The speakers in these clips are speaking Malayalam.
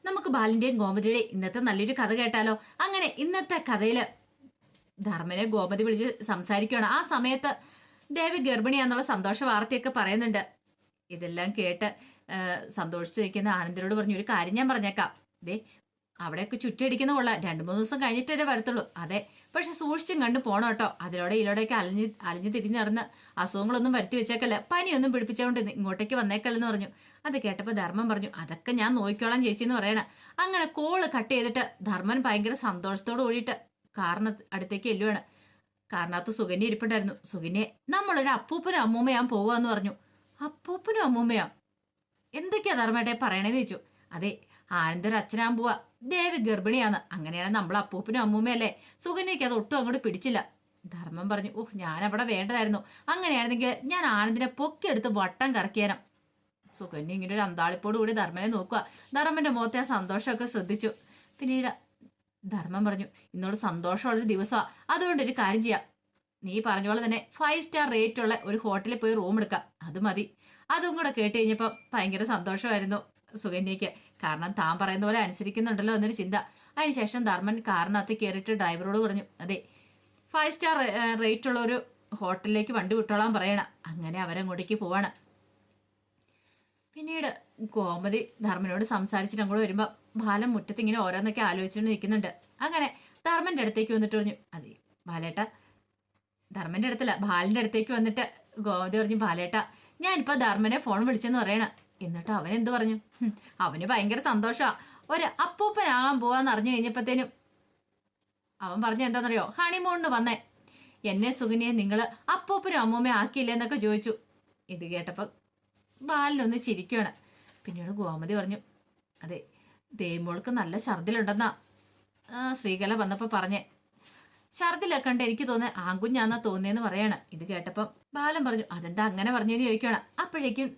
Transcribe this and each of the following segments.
നമുക്ക് ബാലിന്റെയും ഗോമതിയുടെയും ഇന്നത്തെ നല്ലൊരു കഥ കേട്ടാലോ? അങ്ങനെ ഇന്നത്തെ കഥയില് ധർമ്മനെ ഗോമതി വിളിച്ച് സംസാരിക്കുകയാണ്. ആ സമയത്ത് ദേവി ഗർഭിണിയാന്നുള്ള സന്തോഷ വാർത്തയൊക്കെ പറയുന്നുണ്ട്. ഇതെല്ലാം കേട്ട് സന്തോഷിച്ച് നിൽക്കുന്ന ആനന്ദനോട് പറഞ്ഞു, ഒരു കാര്യം ഞാൻ പറഞ്ഞേക്കാം. ദേ അവിടെയൊക്കെ ചുറ്റടിക്കുന്ന കൊള്ളാം, 2-3 ദിവസം കഴിഞ്ഞിട്ടേ വരത്തുള്ളൂ. അതെ, പക്ഷെ സൂക്ഷിച്ചും കണ്ടു പോണം കേട്ടോ. അതിലൂടെ ഇതിലൂടെയൊക്കെ അലിഞ്ഞ് തിരിഞ്ഞ് നടന്ന് അസുഖങ്ങളൊന്നും വരുത്തി വെച്ചേക്കല്ല, പനിയൊന്നും പിടിപ്പിച്ചുകൊണ്ട് ഇങ്ങോട്ടേക്ക് വന്നേക്കല്ലെന്ന് പറഞ്ഞു. അത് കേട്ടപ്പോൾ ധർമ്മൻ പറഞ്ഞു, അതൊക്കെ ഞാൻ നോക്കിക്കോളാം ചേച്ചി എന്ന് പറയണ. അങ്ങനെ കോള് കട്ട് ചെയ്തിട്ട് ധർമ്മൻ ഭയങ്കര സന്തോഷത്തോട് കൂടിയിട്ട് കാറിന് അടുത്തേക്ക് എല്ലുവാണ്. കാറിനകത്ത് സുകന്യ ഇരിപ്പുണ്ടായിരുന്നു. സുകന്യെ, നമ്മളൊരു അപ്പൂപ്പനും അമ്മൂമ്മയാൻ പോകുകയെന്ന് പറഞ്ഞു. അപ്പൂപ്പനും അമ്മൂമ്മയോ? എന്തൊക്കെയാ ധർമ്മേട്ടെ പറയണേന്ന് ചോദിച്ചു. അതെ, ആനന്ദൊരു അച്ഛനാൻ പോവാ, ദേവി ഗർഭിണിയാന്ന്. അങ്ങനെയാണ് നമ്മൾ അപ്പൂപ്പനും അമ്മൂമ്മയല്ലേ. സുകന്യയ്ക്ക് അത് ഒട്ടും അങ്ങോട്ട് പിടിച്ചില്ല. ധർമ്മം പറഞ്ഞു, ഓഹ് ഞാൻ അവിടെ വേണ്ടതായിരുന്നു. അങ്ങനെയായിരുന്നെങ്കിൽ ഞാൻ ആനന്ദിനെ പൊക്കിയെടുത്ത് വട്ടം കറക്കിയാനും. സുകന്യ ഇങ്ങനെ ഒരു അന്താളിപ്പോട് കൂടി ധർമ്മനെ നോക്കുക. ധർമ്മന്റെ മുഖത്തെ ആ സന്തോഷമൊക്കെ ശ്രദ്ധിച്ചു. പിന്നീട് ധർമ്മം പറഞ്ഞു, ഇന്നോട് സന്തോഷമുള്ളൊരു ദിവസമാണ്, അതുകൊണ്ടൊരു കാര്യം ചെയ്യാം. നീ പറഞ്ഞ പോലെ തന്നെ 5 സ്റ്റാർ റേറ്റ് ഉള്ള ഒരു ഹോട്ടലിൽ പോയി റൂം എടുക്കാം, അത് മതി. അതും കൂടെ കേട്ട് കഴിഞ്ഞപ്പോൾ ഭയങ്കര സന്തോഷമായിരുന്നു സുകന്യയ്ക്ക്. കാരണം താൻ പറയുന്ന പോലെ അനുസരിക്കുന്നുണ്ടല്ലോ എന്നൊരു ചിന്ത. അതിനുശേഷം ധർമ്മൻ കാറിനകത്ത് കയറിയിട്ട് ഡ്രൈവറോട് പറഞ്ഞു, അതെ 5 സ്റ്റാർ റേറ്റ് ഉള്ള ഒരു ഹോട്ടലിലേക്ക് വണ്ടി വിട്ടോളാൻ പറയണം. അങ്ങനെ അവരങ്ങോട്ടേക്ക് പോവാണ്. പിന്നീട് ഗോമതി ധർമ്മനോട് സംസാരിച്ചിട്ട് അങ്ങോട്ട് വരുമ്പോൾ ബാലൻ മുറ്റത്ത് ഇങ്ങനെ ഓരോന്നൊക്കെ ആലോചിച്ചുകൊണ്ട് നിൽക്കുന്നുണ്ട്. അങ്ങനെ ധർമ്മന്റെ അടുത്തേക്ക് വന്നിട്ട് പറഞ്ഞു, അതെ ബാലേട്ട, ധർമ്മന്റെ അടുത്തല്ല ബാലിന്റെ അടുത്തേക്ക് വന്നിട്ട് ഗോമതി പറഞ്ഞു, ബാലേട്ട ഞാനിപ്പോ ധർമ്മനെ ഫോൺ വിളിച്ചെന്ന് പറയണ. എന്നിട്ട് അവൻ എന്ത് പറഞ്ഞു? അവന് ഭയങ്കര സന്തോഷമാ, ഒരു അപ്പൂപ്പനാകാൻ പോവാന്ന് അറിഞ്ഞു കഴിഞ്ഞപ്പോഴത്തേനും അവൻ പറഞ്ഞ എന്താണെന്നറിയോ, ഹണിമൂണിന് വന്നേ എന്നെ സുകന്യെ നിങ്ങള് അപ്പൂപ്പനും അമ്മൂമ്മയും ആക്കിയില്ലേ എന്നൊക്കെ ചോദിച്ചു. ഇത് കേട്ടപ്പോൾ ബാലിനൊന്ന് ചിരിക്കുകയാണ്. പിന്നീട് ഗോമതി പറഞ്ഞു, അതെ ദേമോൾക്ക് നല്ല ഛർദിലുണ്ടെന്നാ ശ്രീകല വന്നപ്പോൾ പറഞ്ഞേ. ഛർദിലൊക്കെ ഉണ്ട്, എനിക്ക് തോന്നുന്നത് ആൺകുഞ്ഞാന്നാ തോന്നിയെന്ന് പറയാണ്. ഇത് കേട്ടപ്പം ബാലൻ പറഞ്ഞു, അതെന്താ അങ്ങനെ പറഞ്ഞെന്ന് ചോദിക്കുകയാണ്. അപ്പോഴേക്കും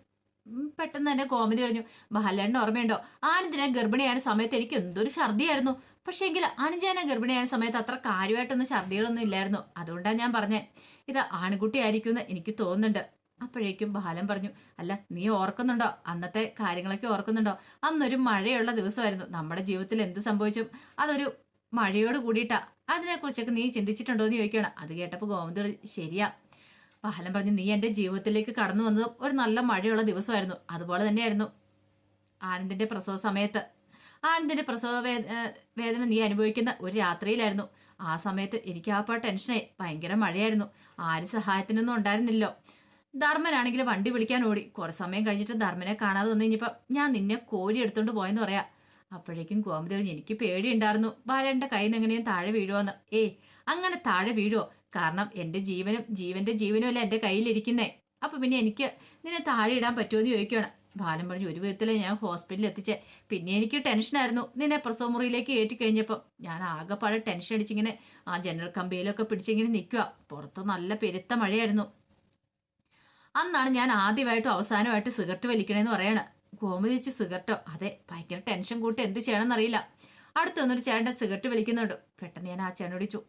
പെട്ടെന്ന് തന്നെ ഗോമതി പറഞ്ഞു, ബാലേണ്ണ ഓർമ്മയുണ്ടോ, ആനന്ദിനെ ഗർഭിണിയായ സമയത്ത് എനിക്ക് എന്തൊരു ഛർദിയായിരുന്നു. പക്ഷേ എങ്കിൽ അനുജാന ഗർഭിണിയായ സമയത്ത് അത്ര കാര്യമായിട്ടൊന്നും ഛർദികളൊന്നും ഇല്ലായിരുന്നു. അതുകൊണ്ടാണ് ഞാൻ പറഞ്ഞേ ഇത് ആൺകുട്ടി ആയിരിക്കുമെന്ന് എനിക്ക് തോന്നുന്നുണ്ട്. അപ്പോഴേക്കും ബാലൻ പറഞ്ഞു, അല്ല നീ ഓർക്കുന്നുണ്ടോ, അന്നത്തെ കാര്യങ്ങളൊക്കെ ഓർക്കുന്നുണ്ടോ? അന്നൊരു മഴയുള്ള ദിവസമായിരുന്നു. നമ്മുടെ ജീവിതത്തിൽ എന്ത് സംഭവിച്ചും അതൊരു മഴയോട് കൂടിയിട്ടാ. അതിനെക്കുറിച്ചൊക്കെ നീ ചിന്തിച്ചിട്ടുണ്ടോ എന്ന് ചോദിക്കണം. അത് കേട്ടപ്പോൾ ഗോമതി, ശരിയാ. ബാലൻ പറഞ്ഞു, നീ എൻ്റെ ജീവിതത്തിലേക്ക് കടന്നു വന്നതും ഒരു നല്ല മഴയുള്ള ദിവസമായിരുന്നു. അതുപോലെ തന്നെയായിരുന്നു ആനന്ദിന്റെ പ്രസവ സമയത്ത്. ആനന്ദിന്റെ പ്രസവ വേദന നീ അനുഭവിക്കുന്ന ഒരു രാത്രിയിലായിരുന്നു. ആ സമയത്ത് എനിക്ക് ആ ടെൻഷനായി, ഭയങ്കര മഴയായിരുന്നു, ആരും സഹായത്തിനൊന്നും ഉണ്ടായിരുന്നില്ലോ. ധർമ്മനാണെങ്കിൽ വണ്ടി വിളിക്കാൻ ഓടി. കുറച്ച് സമയം കഴിഞ്ഞിട്ട് ധർമ്മനെ കാണാതെ വന്നു കഴിഞ്ഞപ്പോൾ ഞാൻ നിന്നെ കോരി എടുത്തോണ്ട് പോയെന്ന് പറയാ. അപ്പോഴേക്കും ഗോമതി പറഞ്ഞു, എനിക്ക് പേടിയുണ്ടായിരുന്നു ബാലന്റെ കയ്യിൽ നിന്ന് എങ്ങനെയും താഴെ വീഴുവോന്ന്. അങ്ങനെ താഴെ വീഴുവോ? കാരണം എൻ്റെ ജീവനും ജീവന്റെ ജീവനും അല്ല എൻ്റെ കയ്യിലിരിക്കുന്നേ. അപ്പൊ പിന്നെ എനിക്ക് നിന്നെ താഴെ ഇടാൻ പറ്റുമോ എന്ന് ചോദിക്കുകയാണ്. ബാലൻ പറഞ്ഞു, ഒരു വിധത്തില് ഞാൻ ഹോസ്പിറ്റലിൽ എത്തിച്ചേ. പിന്നെ എനിക്ക് ടെൻഷനായിരുന്നു, നിന്നെ പ്രസവ മുറിയിലേക്ക് കയറ്റി കഴിഞ്ഞപ്പോൾ ഞാൻ ആകെപ്പാടെ ടെൻഷൻ അടിച്ചിങ്ങനെ ആ ജനറൽ കമ്പിയിലൊക്കെ പിടിച്ചിങ്ങനെ നിൽക്കുക. പുറത്ത് നല്ല പെരുത്ത മഴയായിരുന്നു. അന്നാണ് ഞാൻ ആദ്യമായിട്ടും അവസാനമായിട്ട് സിഗരറ്റ് വലിക്കണേന്ന് പറയാണ്. ഗോമതി വെച്ച്, സിഗരറ്റോ? അതെ, ഭയങ്കര ടെൻഷൻ കൂട്ടി എന്ത് ചെയ്യണമെന്നറിയില്ല. അടുത്ത് വന്നൊരു ചേട്ടൻ സിഗരറ്റ് വലിക്കുന്നുണ്ട്. പെട്ടെന്ന് ഞാൻ ആ ചേട്ടനോട് ചോദിച്ചു,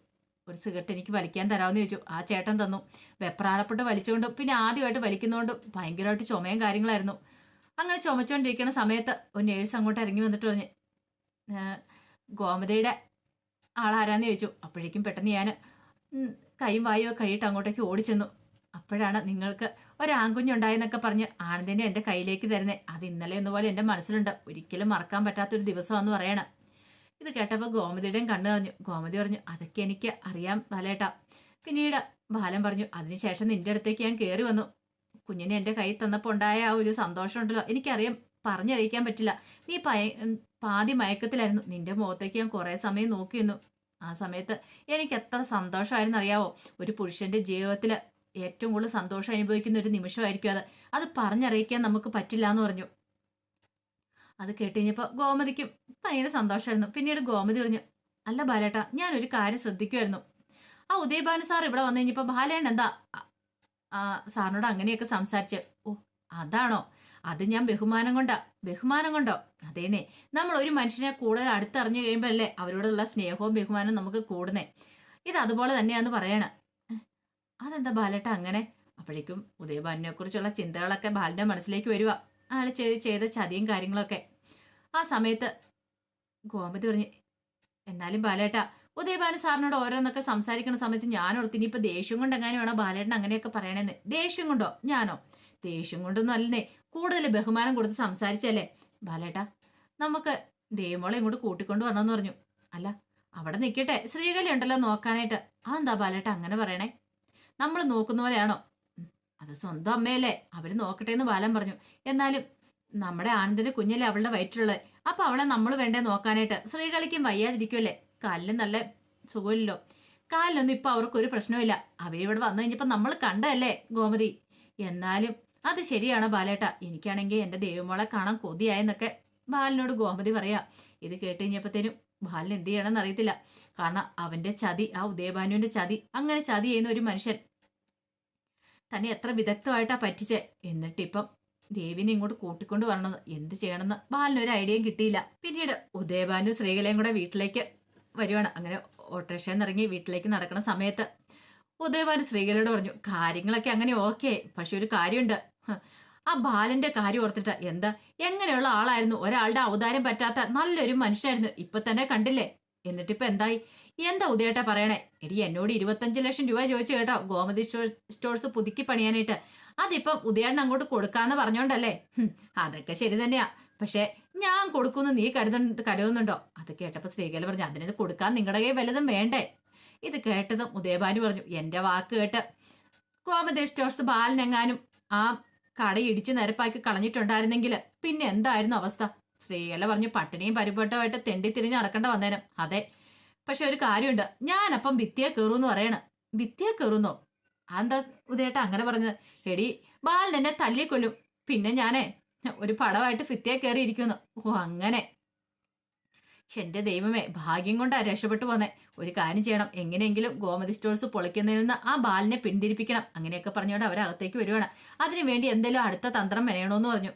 ഒരു സിഗരറ്റ് എനിക്ക് വലിക്കാൻ തരാമെന്ന് ചോദിച്ചു. ആ ചേട്ടൻ തന്നു. വെപ്രാളപ്പെട്ട് വലിച്ചുകൊണ്ടും പിന്നെ ആദ്യമായിട്ട് വലിക്കുന്നതുകൊണ്ടും ഭയങ്കരമായിട്ട് ചുമയും കാര്യങ്ങളായിരുന്നു. അങ്ങനെ ചുമച്ചുകൊണ്ടിരിക്കുന്ന സമയത്ത് ഒരു നേഴ്സ് അങ്ങോട്ട് ഇറങ്ങി വന്നിട്ട് പറഞ്ഞ്, ഗോമതിയുടെ ആളാരാന്ന് ചോദിച്ചു. അപ്പോഴേക്കും പെട്ടെന്ന് ഞാൻ കൈയും വായോ കഴിയിട്ട് അങ്ങോട്ടേക്ക് ഓടിച്ചെന്നു. അപ്പോഴാണ് നിങ്ങൾക്ക് ഒരാൺകുഞ്ഞുണ്ടായെന്നൊക്കെ പറഞ്ഞ് ആനന്ദിനെ എൻ്റെ കയ്യിലേക്ക് തരുന്നേ. അത് ഇന്നലെ എന്നപോലെ എൻ്റെ മനസ്സിലുണ്ട്, ഒരിക്കലും മറക്കാൻ പറ്റാത്തൊരു ദിവസമാണെന്ന് പറയണം. ഇത് കേട്ടപ്പോൾ ഗോമതിയുടെയും കണ്ണു പറഞ്ഞു. ഗോമതി പറഞ്ഞു, അതൊക്കെ എനിക്ക് അറിയാം ബാലേട്ടാ. പിന്നീട് ബാലൻ പറഞ്ഞു, അതിനുശേഷം നിന്റെ അടുത്തേക്ക് ഞാൻ കയറി വന്നു. കുഞ്ഞിനെ എൻ്റെ കയ്യിൽ തന്നപ്പോൾ ഉണ്ടായ ആ ഒരു സന്തോഷം ഉണ്ടല്ലോ, എനിക്കറിയാം, പറഞ്ഞറിയിക്കാൻ പറ്റില്ല. നീ പാതി മയക്കത്തിലായിരുന്നു. നിന്റെ മുഖത്തേക്ക് ഞാൻ കുറേ സമയം നോക്കി നിന്നു. ആ സമയത്ത് എനിക്ക് എത്ര സന്തോഷമായിരുന്നു അറിയാവോ. ഒരു പുരുഷന്റെ ജീവിതത്തിൽ ഏറ്റവും കൂടുതൽ സന്തോഷം അനുഭവിക്കുന്ന ഒരു നിമിഷമായിരിക്കും അത്. അത് പറഞ്ഞറിയിക്കാൻ നമുക്ക് പറ്റില്ല എന്ന് പറഞ്ഞു. അത് കേട്ടുകഴിഞ്ഞപ്പോൾ ഗോമതിക്കും ഭയങ്കര സന്തോഷമായിരുന്നു. പിന്നീട് ഗോമതി പറഞ്ഞു, അല്ല ബാലേട്ട, ഞാനൊരു കാര്യം ശ്രദ്ധിക്കുമായിരുന്നു. ആ ഉദയഭാനു സാർ ഇവിടെ വന്നു കഴിഞ്ഞപ്പോൾ ബാലേണ്ണ എന്താ സാറിനോട് അങ്ങനെയൊക്കെ സംസാരിച്ച്? ഓ അതാണോ? അത് ഞാൻ ബഹുമാനം കൊണ്ടാ. ബഹുമാനം കൊണ്ടോ? അതേന്നെ, നമ്മൾ ഒരു മനുഷ്യനെ കൂടുതൽ അടുത്തറിഞ്ഞു കഴിയുമ്പോഴല്ലേ അവരോടുള്ള സ്നേഹവും ബഹുമാനവും നമുക്ക് കൂടുന്നേ. ഇത് അതുപോലെ തന്നെയാന്ന് പറയണ. അതെന്താ ബാലേട്ട അങ്ങനെ? അപ്പോഴേക്കും ഉദയഭാനുവിനെ കുറിച്ചുള്ള ചിന്തകളൊക്കെ ബാലന്റെ മനസ്സിലേക്ക് വരിക. ആള് ചെയ്ത ചതിയും കാര്യങ്ങളൊക്കെ. ആ സമയത്ത് ഗോമതി പറഞ്ഞു, എന്നാലും ബാലേട്ട ഉദയഭാനു സാറിനോട് ഓരോന്നൊക്കെ സംസാരിക്കുന്ന സമയത്ത് ഞാൻ ഓർത്ത് ഇനിയിപ്പോ ദേഷ്യം കൊണ്ട് എങ്ങനെയാണോ വേണോ ബാലേട്ടൻ അങ്ങനെയൊക്കെ പറയണേന്ന്. ദേഷ്യം കൊണ്ടോ? ഞാനോ? ദേഷ്യം കൊണ്ടൊന്നും അല്ലെന്നേ, കൂടുതൽ ബഹുമാനം കൊടുത്ത് സംസാരിച്ചല്ലേ. ബാലേട്ട നമുക്ക് ദേവമോളെ ഇങ്ങോട്ട് കൂട്ടിക്കൊണ്ട് വരണമെന്ന് പറഞ്ഞു. അല്ല അവിടെ നിൽക്കട്ടെ, ശ്രീകല ഉണ്ടല്ലോ നോക്കാനായിട്ട്. അതെന്താ ബാലേട്ട അങ്ങനെ പറയണേ? നമ്മൾ നോക്കുന്ന പോലെയാണോ? അത് സ്വന്തം അമ്മയല്ലേ, അവര് നോക്കട്ടെ എന്ന് ബാലൻ പറഞ്ഞു. എന്നാലും നമ്മുടെ ആനന്ദിന്റെ കുഞ്ഞല്ലേ അവളുടെ വയറ്റിലുള്ളത്, അപ്പൊ അവളെ നമ്മൾ വേണ്ടേ നോക്കാനായിട്ട്? ശ്രീകളിക്കും വയ്യാതിരിക്കുമല്ലേ, കാലിന് നല്ല സുഖമില്ലല്ലോ. കാലിനൊന്നും ഇപ്പൊ അവർക്കൊരു പ്രശ്നമില്ല. അവരിവിടെ വന്നു കഴിഞ്ഞപ്പോ നമ്മൾ കണ്ടല്ലേ ഗോമതി. എന്നാലും അത് ശരിയാണോ ബാലേട്ട? എനിക്കാണെങ്കിൽ എന്റെ ദൈവമോളെ കാണാൻ കൊതിയായെന്നൊക്കെ ബാലനോട് ഗോമതി പറയാ. ഇത് കേട്ട് കഴിഞ്ഞപ്പത്തേനും ബാലൻ എന്ത് ചെയ്യണമെന്ന് അറിയത്തില്ല. കാരണം അവന്റെ ചതി, ആ ഉദയഭാനുവിന്റെ ചതി, അങ്ങനെ ചതി ചെയ്യുന്ന ഒരു മനുഷ്യൻ തന്നെ എത്ര വിദഗ്ധമായിട്ടാ പറ്റിച്ചേ. എന്നിട്ടിപ്പം ദേവിനെ ഇങ്ങോട്ട് കൂട്ടിക്കൊണ്ട് വരണമെന്ന് എന്ത് ചെയ്യണമെന്ന് ബാലിനൊരു ഐഡിയയും കിട്ടിയില്ല. പിന്നീട് ഉദയഭാനു ശ്രീകലയും കൂടെ വീട്ടിലേക്ക് വരുവാണ്. അങ്ങനെ ഓട്ടോറിക്ഷയിൽ ഇറങ്ങി വീട്ടിലേക്ക് നടക്കുന്ന സമയത്ത് ഉദയഭാനു ശ്രീകലയോട് പറഞ്ഞു, കാര്യങ്ങളൊക്കെ അങ്ങനെ ഓക്കെ, പക്ഷെ ഒരു കാര്യമുണ്ട്. ആ ബാലന്റെ കാര്യം ഓർത്തിട്ട് എന്താ, എങ്ങനെയുള്ള ആളായിരുന്നു, ഒരാളുടെ ഔദാര്യം പറ്റാത്ത നല്ലൊരു മനുഷ്യനായിരുന്നു. ഇപ്പൊ തന്നെ കണ്ടില്ലേ, എന്നിട്ടിപ്പൊ എന്തായി? എന്താ ഉദയേട്ടാ പറയണേ? എടി എന്നോട് 25 ലക്ഷം രൂപ ചോദിച്ചു കേട്ടോ, ഗോമതി സ്റ്റോഴ്സ് പുതുക്കി പണിയാനായിട്ട്. അതിപ്പം ഉദയേട്ടൻ അങ്ങോട്ട് കൊടുക്കാന്ന് പറഞ്ഞോണ്ടല്ലേ? അതൊക്കെ ശരി തന്നെയാ, പക്ഷെ ഞാൻ കൊടുക്കുന്നു നീ കരുതുന്നുണ്ടോ? അത് കേട്ടപ്പോ ശ്രീകല പറഞ്ഞു, അതിനത് കൊടുക്കാൻ നിങ്ങളുടെ കൈ വല്ലതും വേണ്ടേ? ഇത് കേട്ടതും ഉദയഭാനു പറഞ്ഞു, എന്റെ വാക്ക് കേട്ട് ഗോമതി സ്റ്റോഴ്സ് ബാലനെങ്ങാനും ആ കട ഇടിച്ച് നിരപ്പാക്കി കളഞ്ഞിട്ടുണ്ടായിരുന്നെങ്കിൽ പിന്നെ എന്തായിരുന്നു അവസ്ഥ? ശ്രീകല പറഞ്ഞു, പട്ടിണിയും പരിപട്ടമായിട്ട് തെണ്ടി തിരിഞ്ഞ് നടക്കേണ്ട വന്നേരം. അതെ, പക്ഷെ ഒരു കാര്യമുണ്ട്, ഞാനപ്പം ഭിത്തിയെ കയറൂന്ന് പറയണ. ഭിത്തിയെ കയറുന്നോ? അതെന്താ ഉദയേട്ട അങ്ങനെ പറഞ്ഞത്? എടി ബാലൻ എന്നെ തല്ലിക്കൊല്ലും, പിന്നെ ഞാനേ ഒരു പടമായിട്ട് ഭിത്തിയെ കയറിയിരിക്കുന്നു. ഓ അങ്ങനെ. എന്റെ ദൈവമേ, ഭാഗ്യം കൊണ്ടാ രക്ഷപ്പെട്ടു പോന്നെ. ഒരു കാര്യം ചെയ്യണം, എങ്ങനെയെങ്കിലും ഗോമതി സ്റ്റോഴ്സ് പൊളിക്കുന്നതിൽ നിന്ന് ആ ബാലിനെ പിന്തിരിപ്പിക്കണം. അങ്ങനെയൊക്കെ പറഞ്ഞുകൊണ്ട് അവരകത്തേക്ക് വരുവാണ്. അതിനുവേണ്ടി എന്തെങ്കിലും അടുത്ത തന്ത്രം മെനയണോന്ന് പറഞ്ഞു.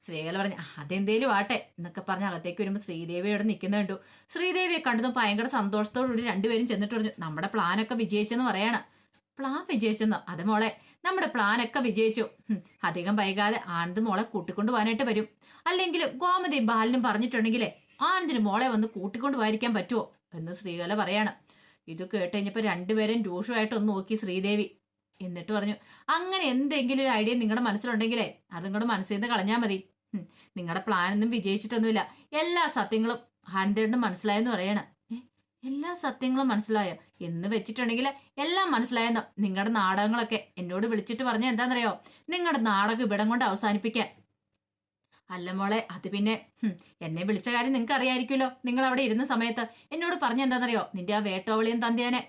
ശ്രീകല പറഞ്ഞു, അതെന്തേലും ആട്ടെ എന്നൊക്കെ പറഞ്ഞ് അകത്തേക്ക് വരുമ്പോൾ ശ്രീദേവി ഇവിടെ നിൽക്കുന്ന കണ്ടു. ശ്രീദേവിയെ കണ്ടതും ഭയങ്കര സന്തോഷത്തോടുകൂടി രണ്ടുപേരും ചെന്നിട്ട് പറഞ്ഞു, നമ്മുടെ പ്ലാനൊക്കെ വിജയിച്ചെന്ന് പറയാണ്. പ്ലാൻ വിജയിച്ചെന്നോ? അത് മോളെ, നമ്മുടെ പ്ലാനൊക്കെ വിജയിച്ചു. അധികം വൈകാതെ ആനന്ദ് മോളെ കൂട്ടിക്കൊണ്ടു പോകാനായിട്ട് വരും. അല്ലെങ്കിൽ ഗോമതിയും ബാലനും പറഞ്ഞിട്ടുണ്ടെങ്കിലേ ആനന്ദിന് മോളെ വന്ന് കൂട്ടിക്കൊണ്ടു പോയിരിക്കാൻ പറ്റുമോ എന്ന് ശ്രീകല പറയാണ്. ഇത് കേട്ട് കഴിഞ്ഞപ്പോൾ രണ്ടുപേരും രൂക്ഷമായിട്ടൊന്ന് നോക്കി ശ്രീദേവി. എന്നിട്ട് പറഞ്ഞു, അങ്ങനെ എന്തെങ്കിലും ഒരു ഐഡിയ നിങ്ങളുടെ മനസ്സിലുണ്ടെങ്കിലേ അതും കൂടെ മനസ്സിൽ നിന്ന് കളഞ്ഞാൽ മതി. നിങ്ങളുടെ പ്ലാനൊന്നും വിജയിച്ചിട്ടൊന്നുമില്ല. എല്ലാ സത്യങ്ങളും ആനന്ദേട്ടന് മനസ്സിലായെന്ന് പറയണം. എല്ലാ സത്യങ്ങളും മനസ്സിലായോ എന്ന് വെച്ചിട്ടുണ്ടെങ്കിൽ എല്ലാം മനസ്സിലായെന്നോ? നിങ്ങളുടെ നാടകങ്ങളൊക്കെ എന്നോട് വിളിച്ചിട്ട് പറഞ്ഞ എന്താണെന്നറിയോ? നിങ്ങളുടെ നാടകം ഇവിടം കൊണ്ട് അവസാനിപ്പിക്കാൻ. അല്ല മോളെ, അത് പിന്നെ എന്നെ വിളിച്ച കാര്യം നിങ്ങൾക്ക് അറിയായിരിക്കുമല്ലോ. നിങ്ങൾ അവിടെ ഇരുന്ന സമയത്ത് എന്നോട് പറഞ്ഞ എന്താണെന്നറിയോ? നിന്റെ ആ വേട്ടോവളിയും തന്തേനെ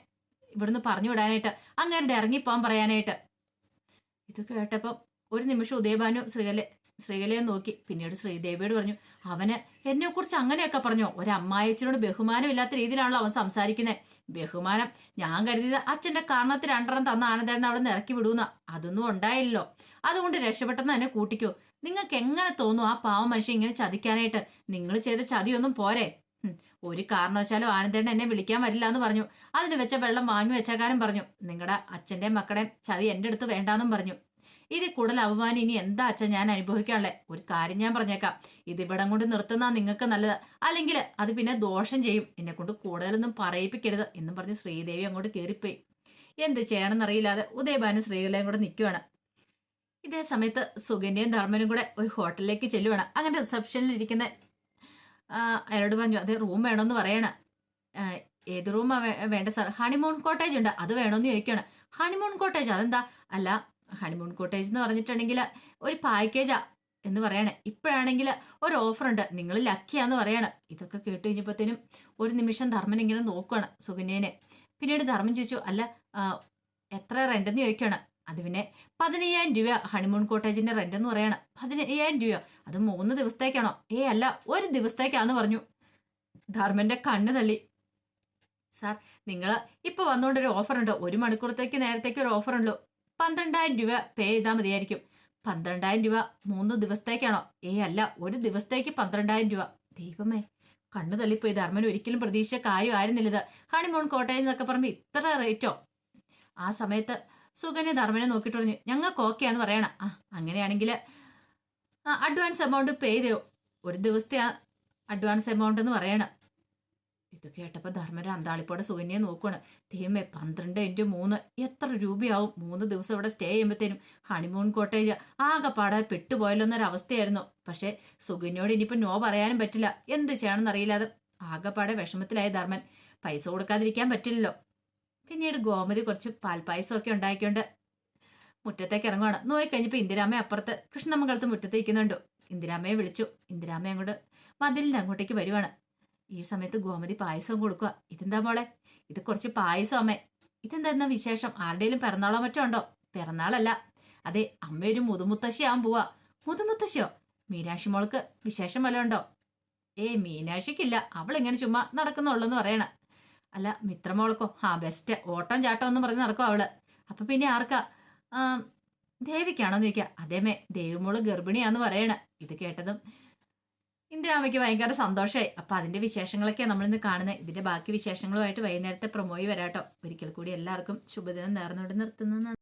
ഇവിടുന്ന് പറഞ്ഞു വിടാനായിട്ട്, അങ്ങനെ ഇറങ്ങിപ്പോവാൻ പറയാനായിട്ട്. ഇത് കേട്ടപ്പം ഒരു നിമിഷം ഉദയഭാനു ശ്രീകലയെ നോക്കി. പിന്നീട് ശ്രീദേവിയോട് പറഞ്ഞു, അവന് എന്നെ കുറിച്ച് അങ്ങനെയൊക്കെ പറഞ്ഞോ? ഒരമ്മായച്ചനോട് ബഹുമാനം ഇല്ലാത്ത രീതിയിലാണല്ലോ അവൻ സംസാരിക്കുന്നത്. ബഹുമാനം ഞാൻ കരുതിയത് അച്ഛന്റെ കാരണത്തിൽ 2 തന്ന ആനന്ദേട്ടൻ അവിടെ നിന്ന് ഇറക്കി വിടൂന്ന. അതൊന്നും ഉണ്ടായില്ലല്ലോ. അതുകൊണ്ട് രക്ഷപ്പെട്ടെന്ന് തന്നെ കൂട്ടിക്കോ. നിങ്ങൾക്ക് എങ്ങനെ തോന്നും ആ പാവ മനുഷ്യൻ ഇങ്ങനെ ചതിക്കാനായിട്ട്? നിങ്ങൾ ചെയ്ത ചതിയൊന്നും പോരെ. ഒരു കാരണവശാലും ആനന്ദേട്ടൻ എന്നെ വിളിക്കാൻ വരില്ല എന്ന് പറഞ്ഞു. അതിന് വെച്ച വെള്ളം വാങ്ങി വെച്ചേക്കാനും പറഞ്ഞു. നിങ്ങളുടെ അച്ഛന്റെയും മക്കളുടെയും ചതി എന്റെ അടുത്ത് വേണ്ടാന്നും പറഞ്ഞു. ഇതിൽ കൂടുതൽ അപമാനം ഇനി എന്താ അച്ഛൻ ഞാൻ അനുഭവിക്കാനുള്ളത്? ഒരു കാര്യം ഞാൻ പറഞ്ഞേക്കാം, ഇതിവിടം കൊണ്ട് നിർത്തുന്ന നിങ്ങൾക്ക് നല്ലത്, അല്ലെങ്കിൽ അത് പിന്നെ ദോഷം ചെയ്യും. എന്നെ കൊണ്ട് കൂടുതലൊന്നും പറയിപ്പിക്കരുത് എന്നും പറഞ്ഞ് ശ്രീദേവി അങ്ങോട്ട് കയറിപ്പോയി. എന്ത് ചെയ്യണമെന്നറിയില്ലാതെ ഉദയഭാനു ശ്രീകലയും കൂടെ നിൽക്കുവാണ്. ഇതേ സമയത്ത് സുകന്യയും ധർമ്മനും കൂടെ ഒരു ഹോട്ടലിലേക്ക് ചെല്ലുവാണ്. അങ്ങനെ റിസപ്ഷനിൽ ഇരിക്കുന്ന അയാളോട് പറഞ്ഞു, അതെ റൂം വേണമെന്ന് പറയണ. ഏത് റൂമാ വേണ്ട സാർ? ഹണിമൂൺ കോട്ടേജ് ഉണ്ട്, അത് വേണമെന്ന് ചോദിക്കുകയാണ്. ഹണിമൂൺ കോട്ടേജ് അതെന്താ? അല്ല, ഹണിമൂൺ കോട്ടേജ് എന്ന് പറഞ്ഞിട്ടുണ്ടെങ്കിൽ ഒരു പാക്കേജാ എന്ന് പറയണേ. ഇപ്പോഴാണെങ്കിൽ ഒരു ഓഫർ ഉണ്ട്, നിങ്ങൾ ലക്കിയാന്ന് പറയണം. ഇതൊക്കെ കേട്ട് കഴിഞ്ഞപ്പോഴത്തേനും ഒരു നിമിഷം ധർമ്മൻ ഇങ്ങനെ നോക്കുവാണ് സുകന്യനെ. പിന്നീട് ധർമ്മൻ ചോദിച്ചു, അല്ല എത്ര റെന്റ് എന്ന് ചോദിക്കുകയാണ്. അത് പിന്നെ 15,000 രൂപ ഹണിമൂൺ കോട്ടേജിന്റെ റെന്റ് എന്ന് പറയണം. 15,000 രൂപ? അത് 3 ദിവസത്തേക്കാണോ? അല്ല, ഒരു ദിവസത്തേക്കാന്ന് പറഞ്ഞു. ധർമ്മന്റെ കണ്ണ് തള്ളി. സാർ, നിങ്ങൾ ഇപ്പൊ വന്നുകൊണ്ടൊരു ഓഫർ ഉണ്ട്, 1 മണിക്കൂറത്തേക്ക് നേരത്തേക്ക് ഒരു ഓഫർ ഉള്ളൂ. 12,000 രൂപ പേ ചെയ്താൽ മതിയായിരിക്കും. 12,000 രൂപ 3 ദിവസത്തേക്കാണോ? അല്ല, ഒരു ദിവസത്തേക്ക് 12,000 രൂപ. ദൈവമേ, കണ്ണു തള്ളിപ്പോയി. ധർമ്മൻ ഒരിക്കലും പ്രതീക്ഷിച്ച കാര്യമായിരുന്നില്ലത്. ഹണിമൂൺ കോട്ടേജ് എന്നൊക്കെ പറയുമ്പോൾ ഇത്ര റേറ്റോ? ആ സമയത്ത് സുകന്യ ധർമ്മനെ നോക്കിയിട്ട് പറഞ്ഞു, ഞങ്ങൾക്ക് ഓക്കെയാന്ന് പറയണം. അങ്ങനെയാണെങ്കിൽ അഡ്വാൻസ് എമൗണ്ട് പേ ചെയ്തോ. ഒരു ദിവസത്തെ അഡ്വാൻസ് എമൗണ്ട് എന്ന് പറയണം. ഇത് കേട്ടപ്പോൾ ധർമ്മന്റെ അന്താളിപ്പോടെ സുകന്യെ നോക്കുവാണ്. ദൈവമേ, 12x3 എത്ര രൂപയാവും? 3 ദിവസം ഇവിടെ സ്റ്റേ ചെയ്യുമ്പോഴത്തേനും. ഹണിമൂൺ കോട്ടേജ് ആകെപ്പാടെ പെട്ടുപോയല്ലോ എന്നൊരവസ്ഥയായിരുന്നു. പക്ഷെ സുകന്യോട് ഇനിയിപ്പോൾ നോ പറയാനും പറ്റില്ല. എന്ത് ചെയ്യണമെന്ന് അറിയില്ലാതെ ആകെപ്പാടെ വിഷമത്തിലായ ധർമ്മൻ. പൈസ കൊടുക്കാതിരിക്കാൻ പറ്റില്ലല്ലോ. പിന്നീട് ഗോമതി കുറച്ച് പാൽപ്പായസമൊക്കെ ഉണ്ടാക്കിക്കൊണ്ട് മുറ്റത്തേക്ക് ഇറങ്ങുവാണ്. നോയിക്കഴിഞ്ഞപ്പോൾ ഇന്ദിരാമ്മ അപ്പുറത്ത് കൃഷ്ണമംഗലത്ത് മുറ്റത്തേക്കുന്നുണ്ടോ. ഇന്ദിരാമ്മയെ വിളിച്ചു. ഇന്ദിരാമ്മ അങ്ങോട്ട് മതിലിൻ്റെ അങ്ങോട്ടേക്ക് വരുവാണ്. ഈ സമയത്ത് ഗോമതി പായസവും കൊടുക്കുക. ഇതെന്താ മോളെ? ഇത് കുറച്ച് പായസം അമ്മേ. ഇതെന്താ വിശേഷം? ആരുടെയും പിറന്നാളോ മറ്റോ ഉണ്ടോ? പിറന്നാളല്ല, അതെ, അമ്മ ഒരു മുതുമുത്തശ്ശിയാവാൻ പോവാ. മുതുമുത്തശ്ശിയോ? മീനാക്ഷി മോൾക്ക് വിശേഷം വല്ലതും ഉണ്ടോ? മീനാക്ഷിക്കില്ല, അവളിങ്ങനെ ചുമ്മാ നടക്കുന്നുള്ളൂന്ന് പറയണ. അല്ല, മിത്രമോൾക്കോ? ബെസ്റ്റ്, ഓട്ടം ചാട്ടം എന്ന് പറഞ്ഞ് നടക്കും അവള്. അപ്പൊ പിന്നെ ആർക്കാ? ദേവിക്കാണോന്ന് ചോദിക്കുക. അതേമേ, ദേവിമോള് ഗർഭിണിയാന്ന് പറയണ. ഇത് കേട്ടതും ഇന്ദിരാമ്മയ്ക്ക് ഭയങ്കര സന്തോഷമായി. അപ്പൊ അതിന്റെ വിശേഷങ്ങളൊക്കെയാണ് നമ്മളിന്ന് കാണുന്നത്. ഇതിന്റെ ബാക്കി വിശേഷങ്ങളുമായിട്ട് വൈകുന്നേരത്തെ പ്രൊമോയി വരാട്ടോ. ഒരിക്കൽ കൂടി എല്ലാവർക്കും ശുഭദിനം നേർന്നുകൊണ്ട് നിർത്തുന്നു.